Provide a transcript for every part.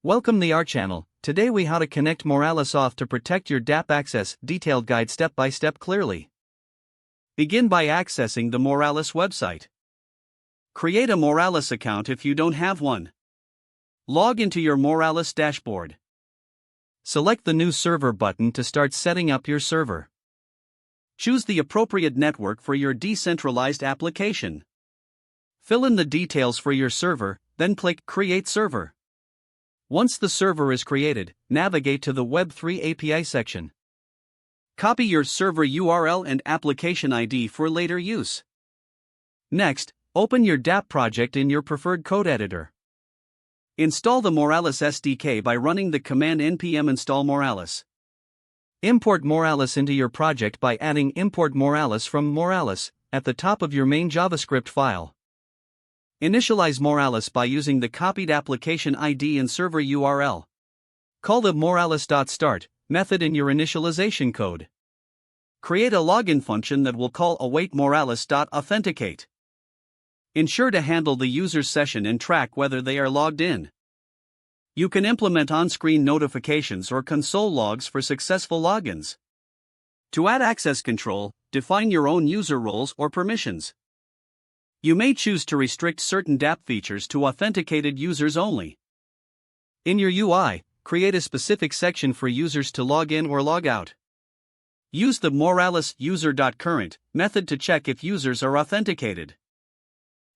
Welcome to our channel. Today we how to connect Moralis Auth to protect your dApp access. Detailed guide step by step clearly. Begin by accessing the Moralis website. Create a Moralis account if you don't have one. Log into your Moralis dashboard. Select the New Server button to start setting up your server. Choose the appropriate network for your decentralized application. Fill in the details for your server, then click Create Server. Once the server is created, navigate to the Web3 API section. Copy your server URL and application ID for later use. Next, open your dApp project in your preferred code editor. Install the Moralis SDK by running the command npm install Moralis. Import Moralis into your project by adding import Moralis from Moralis at the top of your main JavaScript file. Initialize Moralis by using the copied application ID and server URL. Call the Moralis.start method in your initialization code. Create a login function that will call await Moralis.authenticate. Ensure to handle the user's session and track whether they are logged in. You can implement on-screen notifications or console logs for successful logins. To add access control, define your own user roles or permissions. You may choose to restrict certain dApp features to authenticated users only. In your UI, create a specific section for users to log in or log out. Use the Moralis user.current method to check if users are authenticated.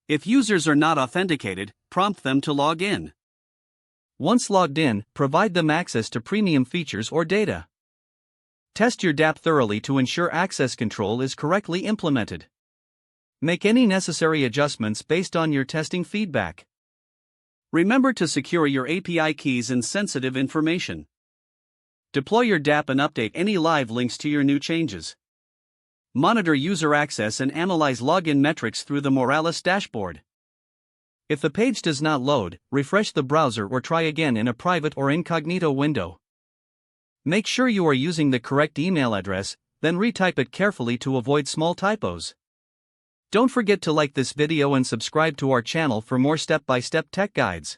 If users are not authenticated, prompt them to log in. Once logged in, provide them access to premium features or data. Test your dApp thoroughly to ensure access control is correctly implemented. Make any necessary adjustments based on your testing feedback. Remember to secure your API keys and sensitive information. Deploy your dApp and update any live links to your new changes. Monitor user access and analyze login metrics through the Moralis dashboard. If the page does not load, refresh the browser or try again in a private or incognito window. Make sure you are using the correct email address, then retype it carefully to avoid small typos. Don't forget to like this video and subscribe to our channel for more step-by-step tech guides.